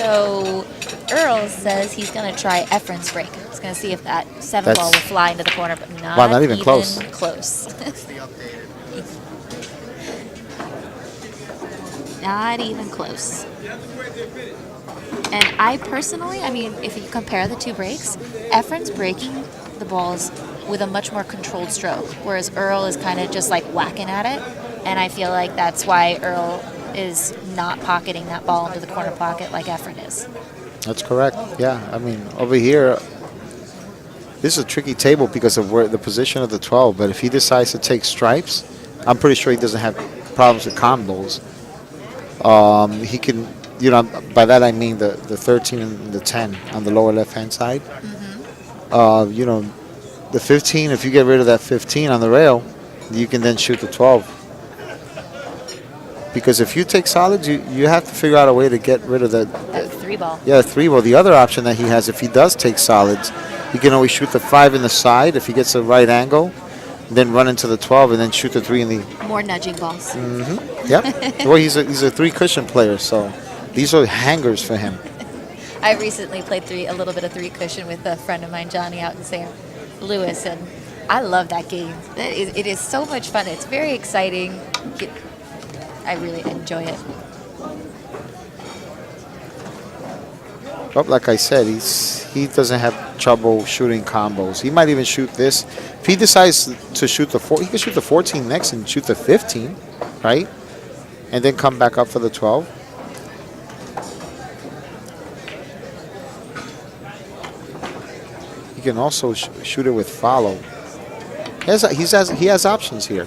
So Earl says he's going to try Efren's break. He's going to see if that 7 ball will fly into the corner, but not even close. Not even close. And I personally, I mean, if you compare the two breaks, Efren's breaking the balls with a much more controlled stroke, whereas Earl is kind of just like whacking at it. And I feel like that's why Earl is not pocketing that ball into the corner pocket like Efren is. That's correct. Yeah, I mean, over here, this is a tricky table because of where the position of the 12. But if he decides to take stripes, I'm pretty sure he doesn't have problems with combos. He can, you know, by that I mean the 13 and the 10 on the lower left-hand side. You know, the 15, if you get rid of that 15 on the rail, you can then shoot the 12. Because if you take solids, you have to figure out a way to get rid of that 3 ball. Yeah, 3 ball. The other option that he has, if he does take solids, he can always shoot the 5 in the side if he gets a right angle, then run into the 12 and then shoot the 3 in the... More nudging balls. Yep. Well, he's a 3 cushion player, so these are hangers for him. I recently played a little bit of 3 cushion with a friend of mine, Johnny, out in St. Louis, and I love that game. It is so much fun. It's very exciting. I really enjoy it. But like I said, he doesn't have trouble shooting combos. He might even shoot this. If he decides to shoot the 4, he can shoot the 14 next and shoot the 15, right? And then come back up for the 12. He can also shoot it with follow. He has options here.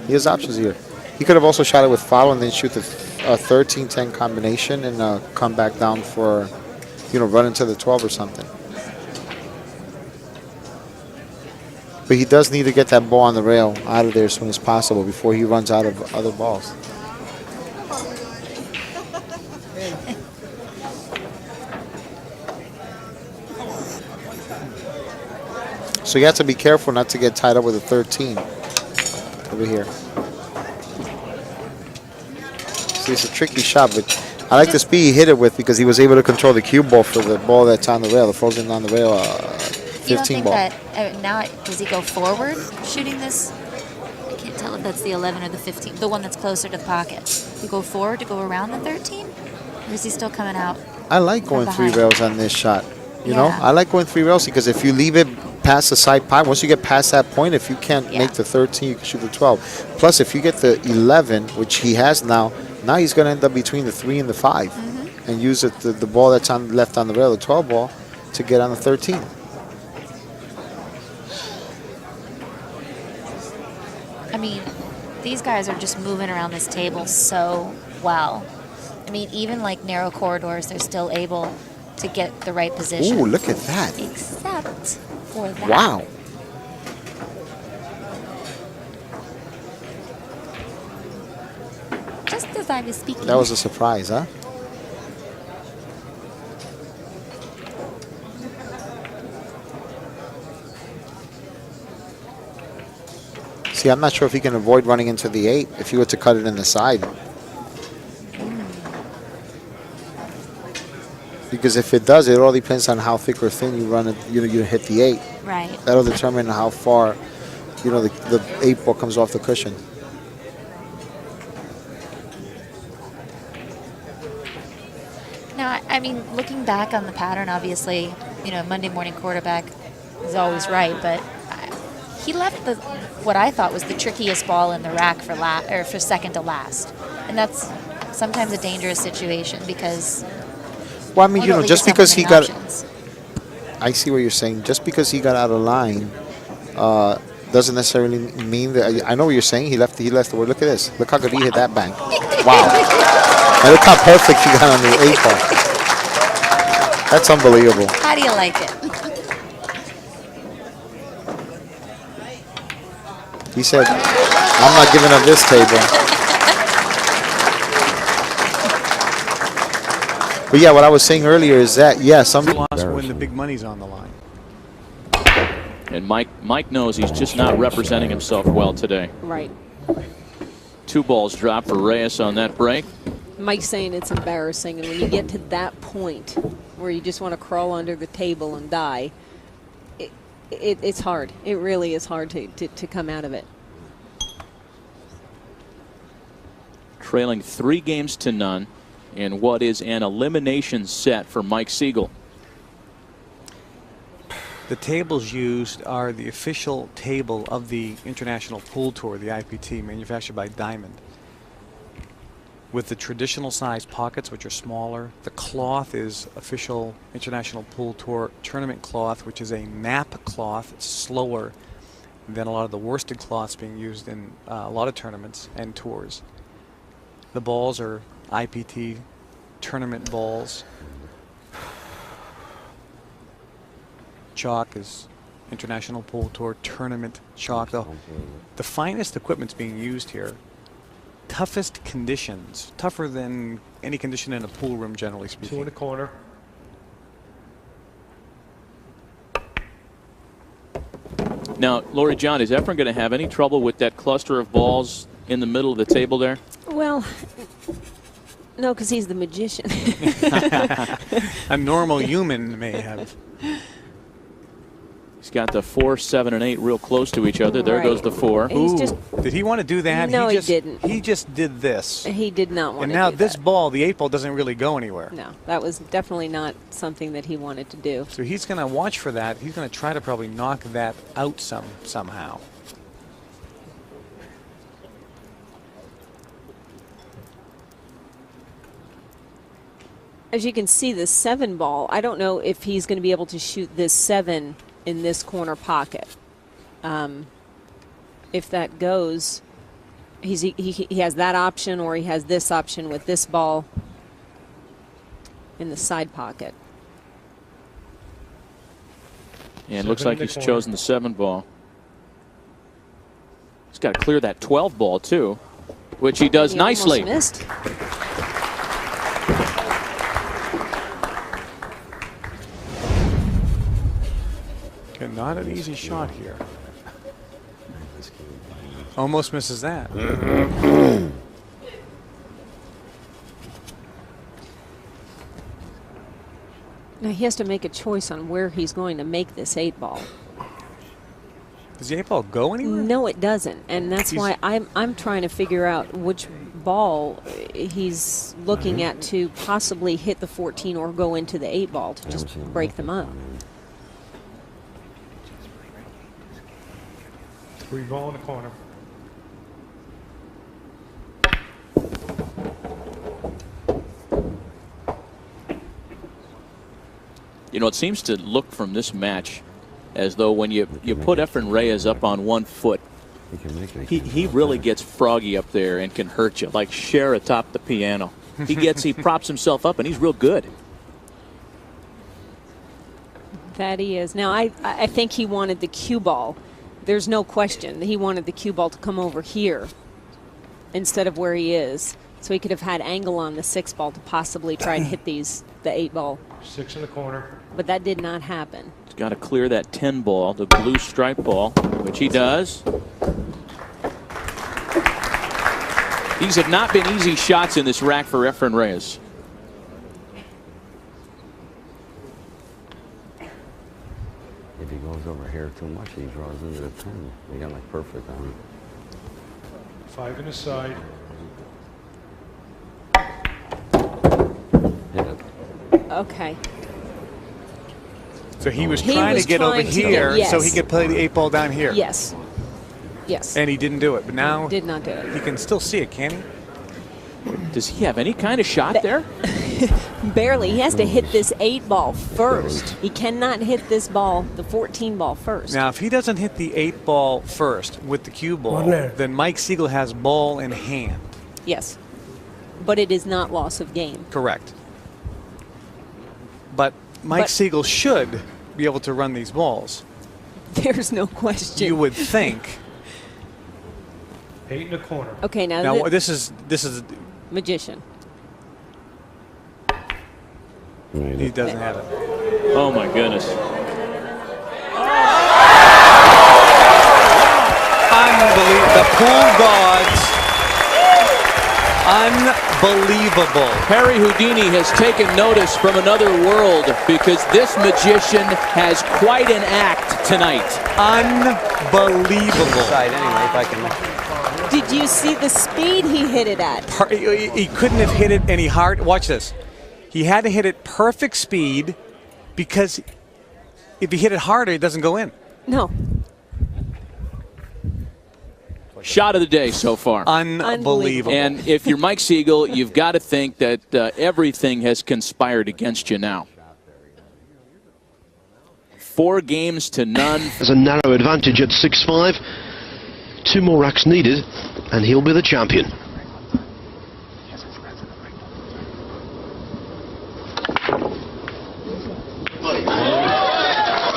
He has options here. He could have also shot it with follow and then shoot the 13-10 combination and come back down for, you know, run into the 12 or something. But he does need to get that ball on the rail out of there as soon as possible before he runs out of other balls. So you have to be careful not to get tied up with a 13 over here. See, it's a tricky shot, but I like the speed he hit it with because he was able to control the cue ball for the ball that's on the rail, the frozen on the rail 15 ball. That now does he go forward shooting this? I can't tell if that's the 11 or the 15, the one that's closer to the pocket. You go forward to go around the 13, or is he still coming out? I like going 3 rails on this shot. You know, I like going 3 rails because if you leave it past the side pocket, once you get past that point, if you can't make the 13, you can shoot the 12. Plus, if you get the 11, which he has now he's going to end up between the 3 and the 5 and use the ball that's on left on the rail, the 12 ball, to get on the 13. I mean, these guys are just moving around this table so well. I mean, even like narrow corridors, they're still able to get the right position. Ooh, look at that. Except for that. Wow. Just as I was speaking. That was a surprise, huh? See, I'm not sure if he can avoid running into the 8 if he were to cut it in the side. Because if it does, it all depends on how thick or thin you run it. You hit the 8. Right. That'll determine how far, the 8 ball comes off the cushion. Now, I mean, looking back on the pattern, obviously, Monday morning quarterback is always right, but he left what I thought was the trickiest ball in the rack for second to last, and that's sometimes a dangerous situation because. Well, I mean, just because he got. I see what you're saying. Just because he got out of line, doesn't necessarily mean that. I know what you're saying. He left the word. Look at this. Look how good he hit that bank. Wow. And look how perfect he got on the 8 ball. That's unbelievable. How do you like it? He said, I'm not giving up this table. But yeah, what I was saying earlier is that, some lost when the big money's on the line. And Mike knows he's just not representing himself well today. Right. 2 balls dropped for Reyes on that break. Mike's saying it's embarrassing, and when you get to that point where you just want to crawl under the table and die, it's hard. It really is hard to come out of it. Trailing 3 games to none in what is an elimination set for Mike Siegel. The tables used are the official table of the International Pool Tour, the IPT, manufactured by Diamond. With the traditional size pockets, which are smaller. The cloth is official International Pool Tour tournament cloth, which is a nap cloth. It's slower than a lot of the worsted cloths being used in a lot of tournaments and tours. The balls are IPT tournament balls. Chalk is International Pool Tour tournament chalk. The finest equipment's being used here. Toughest conditions, tougher than any condition in a pool room, generally speaking. 2 in the corner. Now, Lori John, is Efren going to have any trouble with that cluster of balls in the middle of the table there? Well, no, because he's the magician. A normal human may have. He's got the 4, 7, and 8 real close to each other. There Right. goes the 4. He's just, Did he want to do that? No, he didn't. He just did this. he did not want And to now do this that. ball, the 8 ball, doesn't really go anywhere. No, that was definitely not something that he wanted to do. So he's going to watch for that. He's going to try to probably knock that out somehow. As you can see, the 7 ball, I don't know if he's going to be able to shoot this 7 in this corner pocket. If that goes, he has that option, or he has this option with this ball in the side pocket. And it looks 7 like in the he's corner. chosen the 7 ball. He's got to clear that 12 ball, too, which he does He nicely. almost missed. Okay, not an easy shot here. Almost misses that. Now he has to make a choice on where he's going to make this 8 ball. Does the 8 ball go anywhere? No, it doesn't, and that's why I'm trying to figure out which ball he's looking at to possibly hit the 14 or go into the 8 ball to just break them up. 3 ball in the corner. You know, it seems to look from this match as though when you put Efren Reyes up on 1 foot, he really gets froggy up there and can hurt you, like Cher atop the piano. He props himself up, and he's real good. That he is. Now, I think he wanted the cue ball. There's no question that he wanted the cue ball to come over here instead of where he is. So he could have had angle on the 6 ball to possibly try and hit the 8 ball. 6 in the corner. But that did not happen. He's got to clear that 10 ball, the blue stripe ball, which he does. These have not been easy shots in this rack for Efren Reyes. If he goes over here too much, he draws into the 10. They got like perfect on 5 in the side. it. Hit it. Okay. So he was He trying was to get over trying to get- here so he yes. could play the 8 ball down here. Yes. Yes. And he didn't do it. But now Did not do it. he can still see it, can he? Does he have any kind of shot there? Barely. He has to hit this 8 ball first. He cannot hit this ball, the 14 ball first. Now, if he doesn't hit the 8 ball first with the cue ball, then Mike Siegel has ball in hand. Yes. But it is not loss of game. Correct. But Mike But- Siegel should be able to run these balls. There's no question. You would think. 8 in the corner. Okay, now, Now this is magician. he doesn't have it. Oh, my goodness. Unbelievable. The pool gods. Unbelievable. Harry Houdini has taken notice from another world because this magician has quite an act tonight. Unbelievable. Side anyway, if I can. Did you see the speed he hit it at? He couldn't have hit it any hard. Watch this. He had to hit it perfect speed because if he hit it harder, it doesn't go in. No. Shot of the day so far. Unbelievable. And if you're Mike Siegel, you've got to think that everything has conspired against you now. 4 games to none. There's a narrow advantage at 6-5. 2 more racks needed, and he'll be the champion.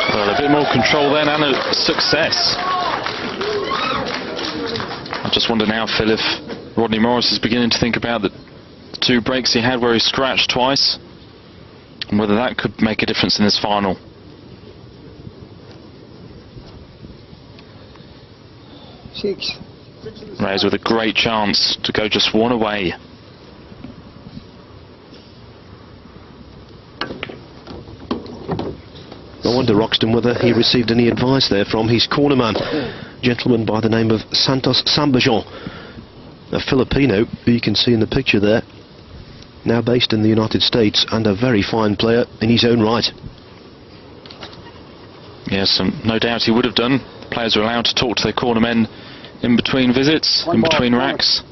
Well, a bit more control then and a success. I just wonder now, Phil, if Rodney Morris is beginning to think about the 2 breaks he had where he scratched twice, and whether that could make a difference in this final. Reyes with a great chance to go just 1 away. I wonder, Roxton, whether he received any advice there from his cornerman, gentleman by the name of Santos Sambajon, a Filipino who you can see in the picture there, now based in the United States and a very fine player in his own right. Yes, no doubt he would have done. Players are allowed to talk to their cornermen in between visits, in between racks.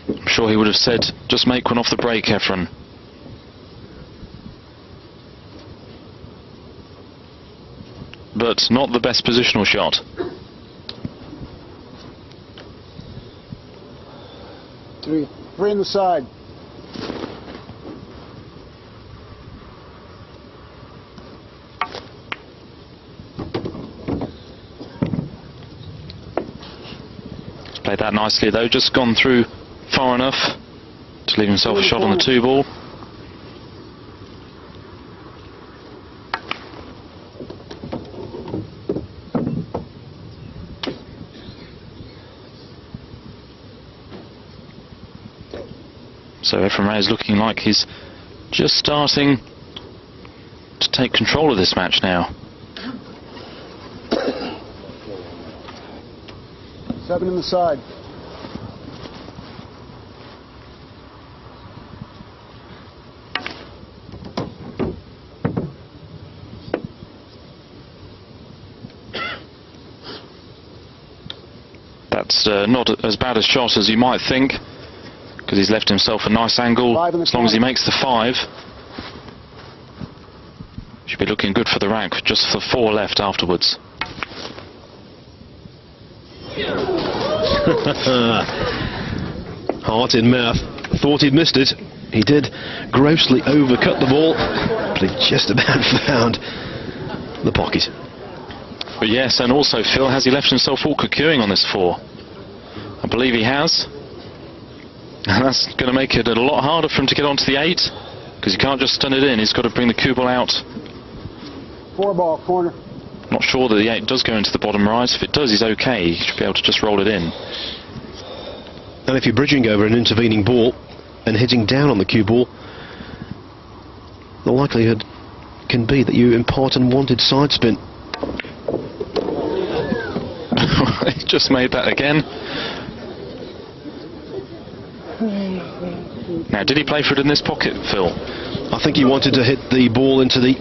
I'm sure he would have said, just make one off the break, Efren. But not the best positional shot. Three in the side. He's played that nicely though, just gone through far enough to leave himself a shot on the 2 ball. So Efren Reyes looking like he's just starting to take control of this match now. 7 in the side. That's not as bad a shot as you might think, because he's left himself a nice angle. As long as he makes the 5, should be looking good for the rack, just the 4 left afterwards. Heart in mouth. Thought he'd missed it. He did grossly overcut the ball, but he just about found the pocket. But yes, and also Phil, has he left himself awkward queuing on this 4? I believe he has. And that's going to make it a lot harder for him to get onto the 8, because he can't just stun it in, he's got to bring the cue ball out. 4 ball, corner. Not sure that the 8 does go into the bottom right. If it does, he's okay. He should be able to just roll it in. And if you're bridging over an intervening ball and hitting down on the cue ball, the likelihood can be that you impart unwanted side spin. He just made that again. Now, did he play for it in this pocket, Phil? I think he wanted to hit the ball into the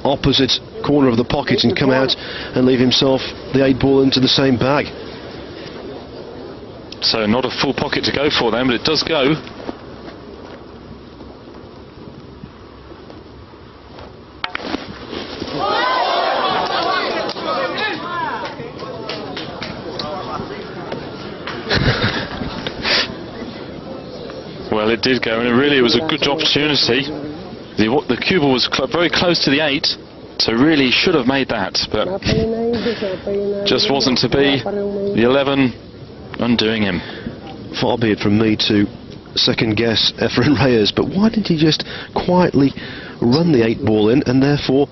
opposite corner of the pocket and come out and leave himself the 8 ball into the same bag. So not a full pocket to go for then, but it does go. Well, it did go, and it was a good opportunity. The cue ball was very close to the 8, so really should have made that, but just wasn't to be. The 11 undoing him. Far be it from me to second guess Efren Reyes, but why didn't he just quietly run the 8 ball in and therefore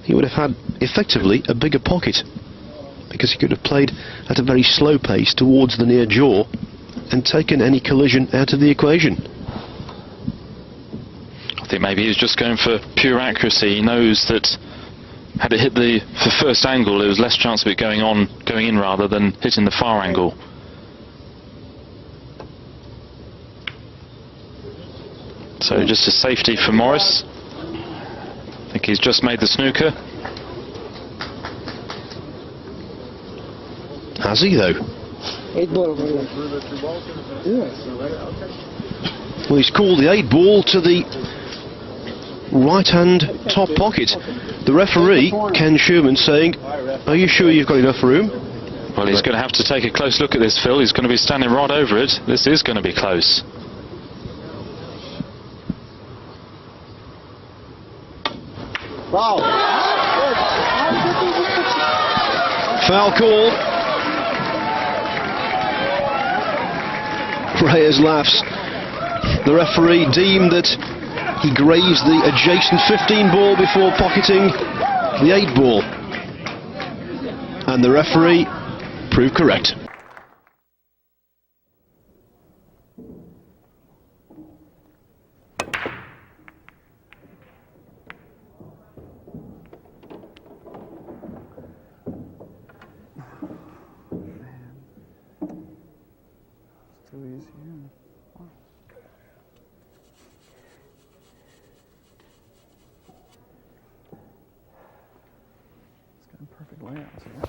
he would have had effectively a bigger pocket, because he could have played at a very slow pace towards the near jaw and taken any collision out of the equation. I think maybe he's just going for pure accuracy. He knows that had it hit the first angle, there was less chance of it going in rather than hitting the far angle. So just a safety for Morris. I think he's just made the snooker. Has he, though? Well, he's called the 8 ball to the right-hand top pocket. The referee, Ken Sherman, saying, "Are you sure you've got enough room?" Well, he's going to have to take a close look at this, Phil. He's going to be standing right over it. This is going to be close. Foul. Foul call. Reyes laughs. The referee deemed that he grazed the adjacent 15 ball before pocketing the 8 ball. And the referee proved correct. Perfect layouts here.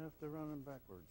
left, they're running backwards.